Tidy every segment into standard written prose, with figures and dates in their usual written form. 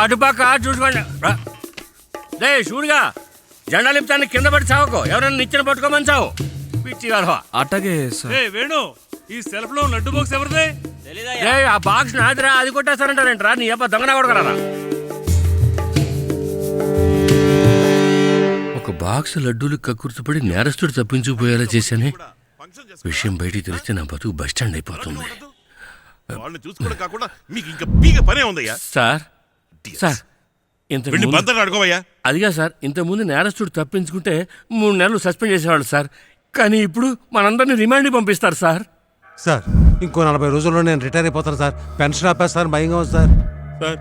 అటుపక్క చూసుకోండి. లే షూడ్గా జెండా లిప్తాన్ని కింద పడి చావుకో, ఎవరైనా నిచ్చెన పట్టుకోమని చావు. పిచ్చి అట్టగే వేణు, ఈ సెల్ఫ్ లో లడ్డు బాక్స్ ఎవరిదే? ఆ బాక్స్ నాదిరా, అది కొట్టేస్తారంటారేంట్రా నీ అబ్బా దొంగనా కొడకరా. ఒక బాక్స్ లడ్డూలు కక్కుర్తిపడి నేరస్తుడు తప్పించుకుపోయేలా చేశానే. విషయం బయటికి తెలిస్తే నా బతుకు బస్టాండ్ అయిపోతుంది. సార్ సార్ అదిగా సార్, ఇంతకుముందు నేరస్తుడు తప్పించుకుంటే 3 నెలలు సస్పెండ్ చేసేవాళ్ళు సార్. కానీ ఇప్పుడు మనందరినీ రిమాండ్కి పంపిస్తారు సార్. సార్ ఇంకో 40 రోజుల్లో నేను రిటైర్ అయిపోతాను సార్. పెన్షన్ ఆపేస్తారు, భయంగా ఉంది సార్. సార్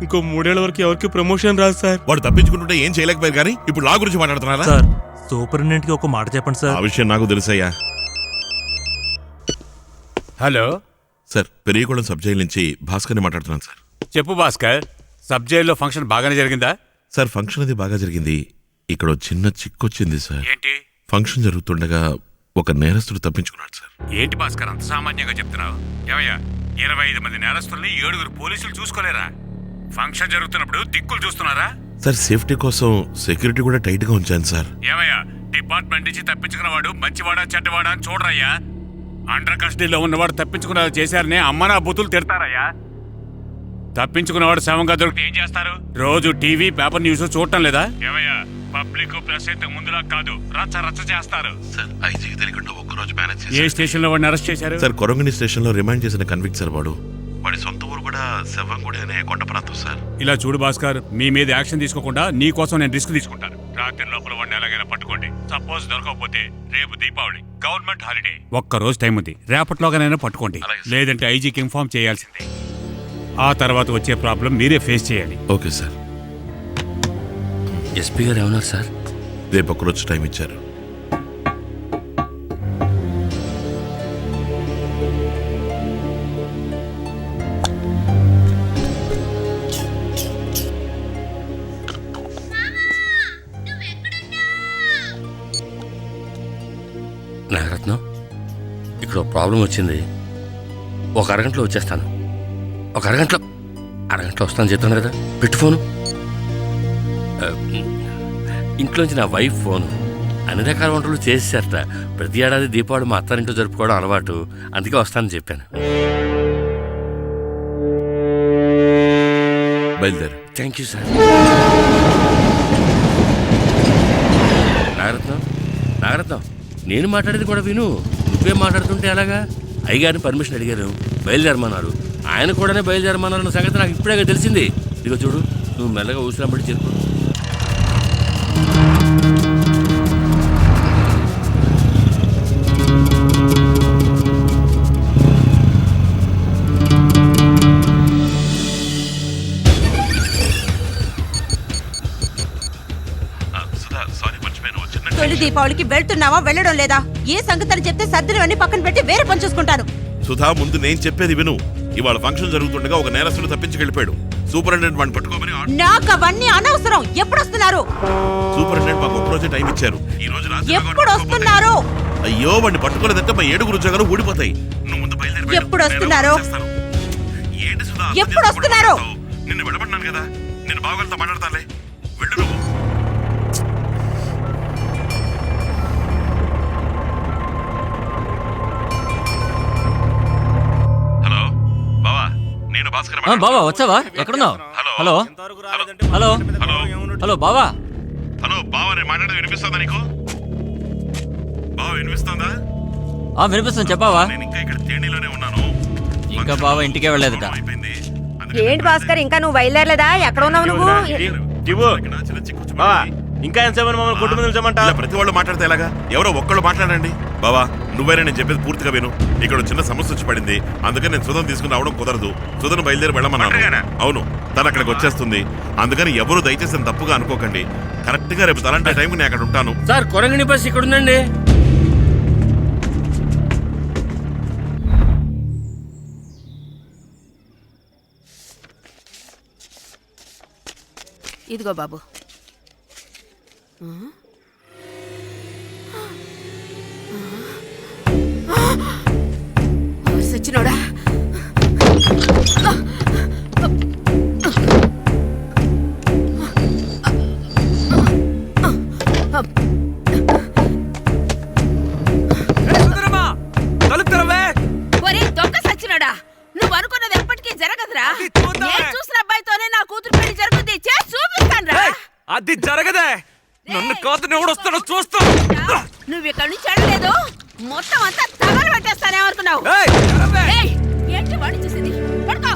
ఇంకో 3 ఏళ్ల వరకు ఎవరికి ప్రమోషన్ రాదు సార్. వాడు తప్పించుకుంటుంటే ఏం చేయలేకపోయారు, కానీ ఇప్పుడు లా గురించి మాట్లాడుతున్నారా? సార్ సూపరింటెండెంట్ కి ఒక మాట చెప్పండి సార్. ఆ విషయం నాకు తెలుసయ్యా. హలో సార్, పెరియగూడెం సబ్ జైలు నుంచి భాస్కర్ని మాట్లాడుతున్నాను సార్. చెప్పు భాస్కర్, సబ్ జైల్లో ఫంక్షన్ బాగానే జరిగిందా? సార్ ఫంక్షన్ అది బాగా జరిగింది. ఇక్కడ చిన్న చిక్కొచ్చింది సార్. ఏంటి? ఫంక్షన్ జరుగుతుండగా ఒక నేరస్తుడు తప్పించుకున్నాడు సార్. ఏంటి భాస్కర్ అంత సామాన్యంగా చెప్తున్నావు? ఏమయ్యా, 25 మంది నేరస్తుల్ని 7 పోలీసులు చూసుకోలేరా? ఫంక్షన్ జరుగుతున్నప్పుడు దిక్కులు చూస్తున్నారా? సార్ సేఫ్టీ కోసం సెక్యూరిటీ కూడా టైట్ గా ఉంచాను సార్. ఏమయ్యా, డిపార్ట్మెంట్ నుంచి తప్పించుకున్నవాడు మంచివాడా చెడ్డవాడా అని చూడరయ్యా. అండర్ కస్టడీలో ఉన్నవాడు తప్పించుకున్న చేశారని అమ్మనా బుతులు తిడతారయ్యా. తప్పించుకున్నవాడు శవంగా దొరికితే ఏం చేస్తారు? రోజు టీవీ పేపర్ న్యూస్ చూడటం లేదా? ఏమయ్యా, పబ్లిక్ ప్రెస్ అయితే ముందులా కాదు, రచ్చ రచ్చ చేస్తారు. సార్ ఐజీకి తెలియకుండా ఒక్కరోజు మేనేజ్ ఏ స్టేషన్ లో వాడిని అరెస్ట్ చేశారు? సార్ కొరంగని స్టేషన్ లో రిమాండ్ చేసిన కన్విక్ట్ సార్. వాడి సొంత ఊరు కూడా శవంగుడి అనే కొండ ప్రాంతం సార్. ఇలా చూడు భాస్కర్, మీ మీద యాక్షన్ తీసుకోకుండా నీ కోసం నేను రిస్క్ తీసుకుంటాను. రాత్రి లోపల వాడిని ఎలాగైనా పట్టుకోండి. సపోజ్ దొరకకపోతే రేపు దీపావళి, గవర్నమెంట్ హాలిడే, ఒక్క రోజు టైం ఉంది. రేపట్లోగానైనా పట్టుకోండి, లేదంటే ఐజీకి ఇన్ఫార్మ్ చేయాల్సిందే. ఆ తర్వాత వచ్చే ప్రాబ్లం మీరే ఫేస్ చేయాలి. Okay sir. ఎస్పీ గారు ఏమన్నారు సార్? రేపు ఒక్కరోజు టైం ఇచ్చారు. నాగరత్నం, ఇక్కడ ప్రాబ్లం వచ్చింది. ఒక అరగంటలో వచ్చేస్తాను. ఒక అరగంటలో వస్తాను చెప్తాను కదా. పెట్టు ఫోను. ఇంట్లోంచి నా వైఫ్ ఫోను. అన్ని రకాల వంటలు చేసేసారట. ప్రతి ఏడాది దీపావళి మా అత్తారింట్లో జరుపుకోవడం అలవాటు, అందుకే వస్తానని చెప్పాను. బయలుదేరు. Thank you sir. నాగరత్నం, నేను మాట్లాడేది కూడా విను. నువ్వే మాట్లాడుతుంటే ఎలాగా? అయ్యగారిని పర్మిషన్ అడిగారు, బయలుదేరమన్నారు. ఆయన కూడానే బయలుదేరమన్నారన్న సంగతి నాకు ఇప్పుడే తెలిసింది. ఇదిగో చూడు, నువ్వు మెల్లగా ఊసిరాబడి చేరుకో. తొలి దీపావళికి వెళ్తున్నావా వెళ్ళడం లేదా? ఏ సంగతి చెప్తే సర్దులవన్నీ పక్కన పెట్టి వేరే పని చూసుకుంటాను. సుధా, ముందు నేను చెప్పేది విను. ఇవాళ ఫంక్షన్ జరుగుతుండగా ఒక నేరస్తుడు తప్పించుకెళ్ళిపోయాడు. సూపరింటెండెంట్ వాడిని పట్టుకోమని. నాకు అవన్నీ అనవసరం. ఎప్పుడు వస్తున్నారు? సూపరింటెండెంట్ మాకు ఒక్కరోజే టైం ఇచ్చారు. ఈ రోజు రాత్రి ఎప్పుడు వస్తున్నారు? అయ్యో, వాడిని పట్టుకోలేదంటే మా 7 ఉద్యోగాలు ఊడిపోతాయి. నువ్వు ముందు బయలుదేరి. ఎప్పుడు వస్తున్నారు? ఏంటి సుధా, ఎప్పుడు వస్తున్నారు? నిన్ను విడబడినాను కదా, నేను బావగారితో మాట్లాడతానులే. వెళ్ళు నువ్వు. బావా వచ్చావా? ఎక్కడున్నావు? హలో హలో హలో బావా. హలో బావా, నేను మాట్లాడేది వినిపిస్తుందా నీకు? బావా వినిపిస్తుందా? వినిపిస్తుంది, చెప్పావా? నేను ఇంకా ఇక్కడ తేనీలోనే ఉన్నాను. ఇంకా బావా ఇంటికే వెళ్ళలేదుట. ఏంటి భాస్కర్, ఇంకా నువ్వు బయలుదేరలేదా? ఎక్కడ ఉన్నావు నువ్వు? ఇంకా ఎంతసేపు మమ్మల్ని కొట్టు మీద నిల్చోమంటా? ప్రతి వాళ్ళు మాట్లాడితే ఎలాగా? ఎవరో ఒక్కళ్ళు మాట్లాడండి. బావా నువ్వేనా, నేను చెప్పేది పూర్తిగా విను. ఇక్కడ చిన్న సమస్య వచ్చి పడింది, అందుకని నేను సుధను తీసుకుని రావడం కుదరదు. సుధను బయలుదేరి వెళ్ళమన్నాను. అవును, తను అక్కడికి వచ్చేస్తుంది. అందుకని ఎవరు దయచేసి తప్పుగా అనుకోకండి. కరెక్ట్ గా రేపు తలంటే టైంకి నేను అక్కడ ఉంటాను. సార్ కొరంగిణి బస్ ఇక్కడ ఉందండి. ఇదిగో బాబు. సచ్చినోడా, నేను చూసిన అబ్బాయితోనే నా కూతురు పెళ్లి జరుగుతుంది. చేసి చూపిస్తాను రా. అది జరగదే. నన్ను కాదు ఎవడు వస్తాడో చూస్తా. నువ్వు ఇక్కడ నుంచి వెళ్ళలేదు, మొత్తం అంతా తగలు పెట్టేస్తానేమనుకున్నావు? ఏయ్, ఏంటి వాడిని చూసింది? పడుకో,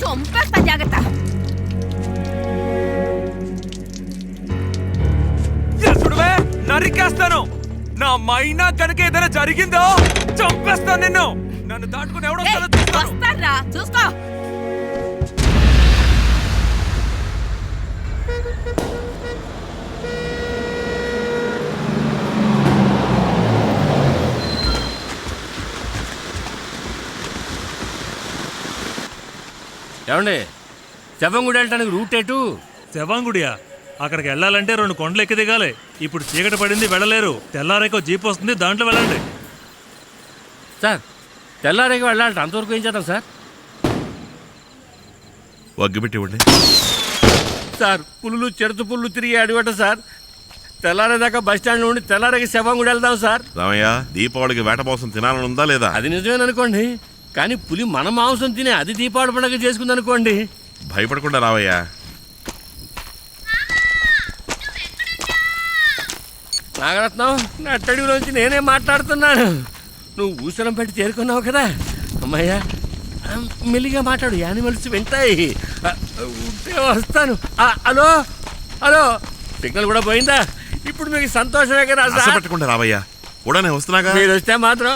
చంపేస్తా, జాగ్రత్త. చూడవే, నరికేస్తాను. నా మైనా కనుక ఏదైనా జరిగిందో చంపేస్తాను నిన్ను. నన్ను దాటుకుని ఎవడో వస్తారా, చూసుకో. ఏమండి, శవంగుడి వెళ్ళటానికి రూట్ ఎటు? శవాంగుడియా? అక్కడికి వెళ్ళాలంటే 2 కొండలు ఎక్కి దిగాలి. ఇప్పుడు చీకటి పడింది, వెళ్ళలేరు. తెల్లారేకో జీప్ వస్తుంది, దాంట్లో వెళ్ళండి. సార్, తెల్లారేగా వెళ్ళాలంటే అంతవరకు ఏం చేద్దాం సార్? వగ్గిపెట్టి ఇవ్వండి. సార్, పులులు చెరుతు పుల్లు తిరిగి అడిగట సార్. తెల్లారేదాకా బస్ స్టాండ్ నుండి తెల్లారేకి శవంగుడి వెళ్దాం సార్. రామయ్య, దీపావళికి వేట మాంసం తినాలని ఉందా లేదా? అది నిజమేననుకోండి, కానీ పులి మన మాంసం తినే అది దీపావళి పండుగ చేసుకుందనుకోండి. భయపడకుండా రావయ్యా. నాగరత్నం, నా అట్టడిలోంచి నేనే మాట్లాడుతున్నాను. నువ్వు ఊసలం పెట్టి చేరుకున్నావు కదా అమ్మయ్యా. మెల్లిగా మాట్లాడు, యానిమల్స్ వింటాయి. ఉంటే వస్తాను. హలో హలో, సిగ్నల్ కూడా పోయిందా? ఇప్పుడు మీకు సంతోషమే కదా సార్? పెట్టకుండా రావయ్యా, కూడా వస్తున్నాగా. మీరు వస్తే మాత్రం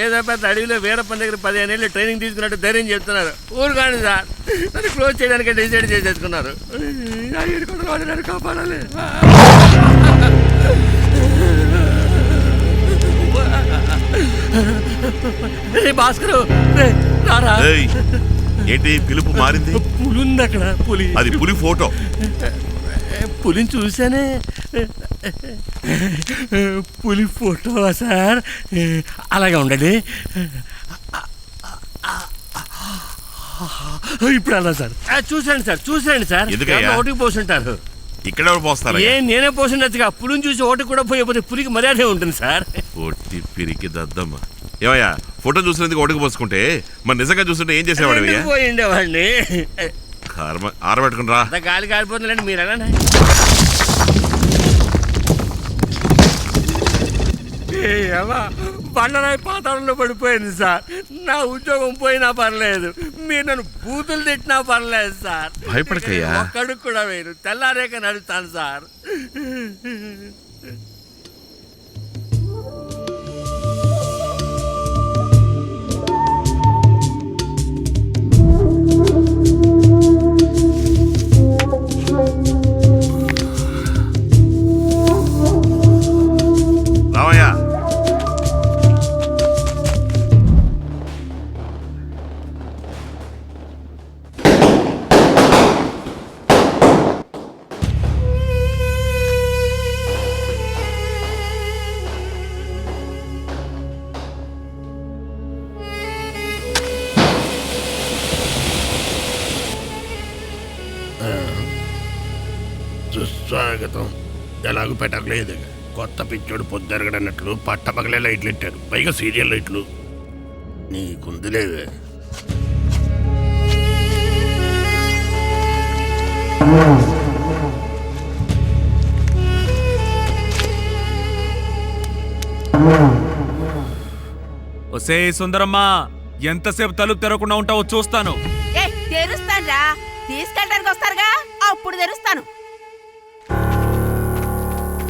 ఏదో పెద్ద అడవిలో వీరప్పని దగ్గర 15 ఏళ్ళు ట్రైనింగ్ తీసుకున్నట్టు ధైర్యం చెప్తున్నారు. ఊరు కానీ సార్, నన్ను క్లోజ్ చేయడానికి డిసైడ్ చేసేసుకున్నారు. నన్ను కాపాడాలి. భాస్కరు, రారా. ఏంటి పిలుపు మారింది? పులుంది అక్కడ, పులి. అది పులి ఫోటో. పులిని చూసానే. పులి ఫోటోవా సార్? అలాగే ఉండండి. ఇప్పుడు అలా సార్, చూసాండి సార్, చూసాండి సార్. ఓటుకు పోసుంటారు. ఇక్కడ ఎవరు పోస్తారు? నేనే పోసినట్టుగా. పులిని చూసి ఓటుకు కూడా పోయకపోతే పులికి మర్యాదే ఉంటుంది సార్. ఒట్టి పిరికి దద్దమ్మ. ఏమయ్యా, ఫోటో చూసినందుకు ఓటుకు పోసుకుంటే మరి నిజంగా చూస్తుంటే ఏం చేసేవాడు? పోయిండేవాడిని. ఆరబెట్టుకుని రా. గాలి కాలిపోతుందండి, మీరు ఎలా? బండరాయి పాతాళంలో పడిపోయింది సార్. నా ఉద్యోగం పోయినా పర్లేదు, మీరు నన్ను బూతులు తిట్టినా పర్లేదు సార్. భయపడకయ్యా, ఒక్కడికి కూడా వేరు. తెల్లారేక నడుస్తాను సార్. రామయ్య, సుస్వాగతం. ఎలాగూ పెట్టలేదు. కొత్త పిచ్చోడు పొద్దురగడన్నట్లు పట్టపగలే లైట్లు ఇట్టారు, పైగా సీరియల్ లైట్లు. నీకుందిలేవే. ఒసే సుందరమ్మా, ఎంతసేపు తలుపు తెరవకుండా ఉంటావో చూస్తాను. తెరుస్తాను రా, తీసుకెళ్ళడానికి వస్తారుగా, అప్పుడు తెరుస్తాను.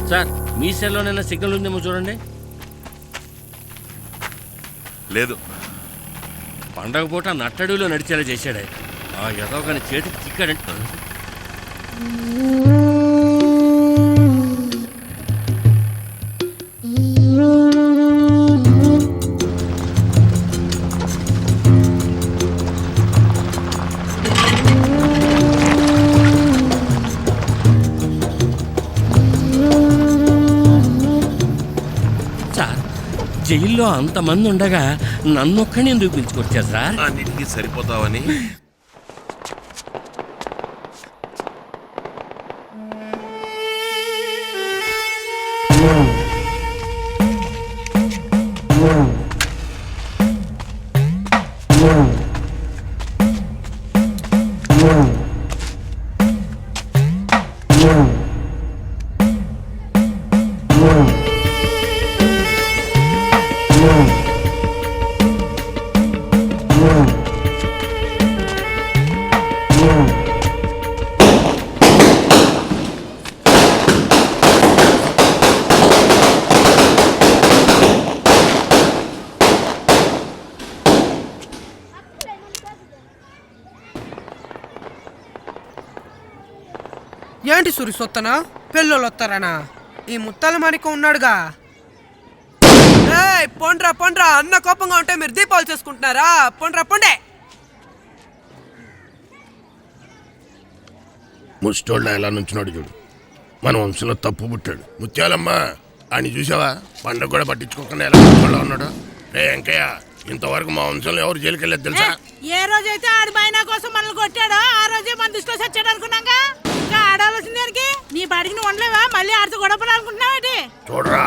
సార్, మీ సెల్లోనైనా సిగ్నల్ ఉందేమో చూడండి. లేదు. పండగ పూట నట్టడిలో నడిచేలా చేశాడే. ఆ ఎదో కానీ చేతికి చిక్కాడంటే. జైల్లో అంతమంది ఉండగా నన్నొక్కని ఎందుకు పిలుచుకొచ్చారు సార్? అన్నిటికీ సరిపోతావని. ఏంటి సూరి సొత్తనా పెళ్ళోళ్ళు వస్తారనా ఈ ముత్తాల మాణిక్యం ఉన్నాడుగా. ఏయ్ పొండ్రా పొండ్రా, అన్న కోపంగా ఉంటే మీరు దీపావళి చేసుకుంటున్నారా? పొండ్రా పొండే. ముష్టోళ్ళ ఎలా నుంచున్నాడు చూడు, మన వంశంలో తప్పు పుట్టాడు. ముత్యాలమ్మ అని చూసావా, పండుగ కూడా పట్టించుకోకుండా ఎలా ముష్టోళ్ళ ఉన్నాడు. రే వెంకయ్య, ఇంతవరకు మా వంశంలో ఎవరు జైలుకి వెళ్ళలేదు తెలుసా? ఏ రోజైతే ఆడి మైనా కోసం మనల్ని కొట్టాడో ఆ రోజే మన దృష్టిలో సచ్చాడు అనుకున్నాగా. ఇంకా ఆడాల్సింది దానికి నీ బాడికి నువ్వు ఉండలేవా? మళ్ళీ ఆడితో గొడవలు అనుకుంటున్నావేంటి? చూడరా,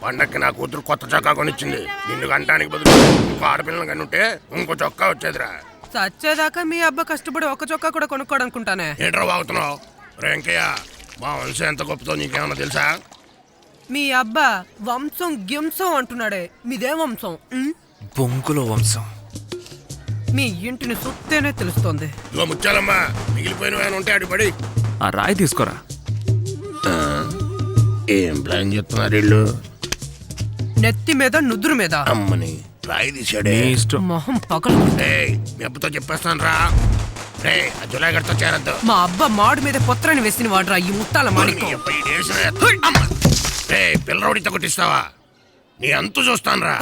పండక్కి నా కూతురు కొత్త చొక్కా కొనిచ్చింది. నిన్ను గంటానికి బదులు ఇంకో ఆడపిల్లని కనుంటే ఇంకో చొక్కా వచ్చేదిరా. చచ్చేదాకా మీ అబ్బా కష్టపడి ఒక చొక్కా కూడా కొనుక్కోడనుకుంటానే. ఏంట్రా వాగుతున్నావు? రే వెంకయ్య, మా వంశం ఎంత గొప్పతో నీకేమన్నా తెలుసా? మీ అబ్బా వంశం గింసం అంటున్నాడే, మీదే వంశం? బొంకులో వంశం. మీ ఇంటిని చూస్తేనే తెలుస్తోంది. ఇదిగో ముత్యాలమ్మ, మిగిలిపోయిన ఉంటే అటు పడి. ఆ రాయి తీసుకోరా. ఏం ప్లాన్ చేస్తున్నారు వీళ్ళు? నెత్తి మీద నుదురు మీద. అమ్మని రాయి తీసాడే. మొహం పగలు. మీ అబ్బతో చెప్పేస్తాను రా. రే జులాగడ్తో చేరద్దు. మా అబ్బా మాడు మీద పొత్రాన్ని వేసిన వాడురా ఈ ముత్తాల మాణిక్యం. రే పిల్లరౌడితో కొట్టిస్తావా? నీ అంతు చూస్తాను రా.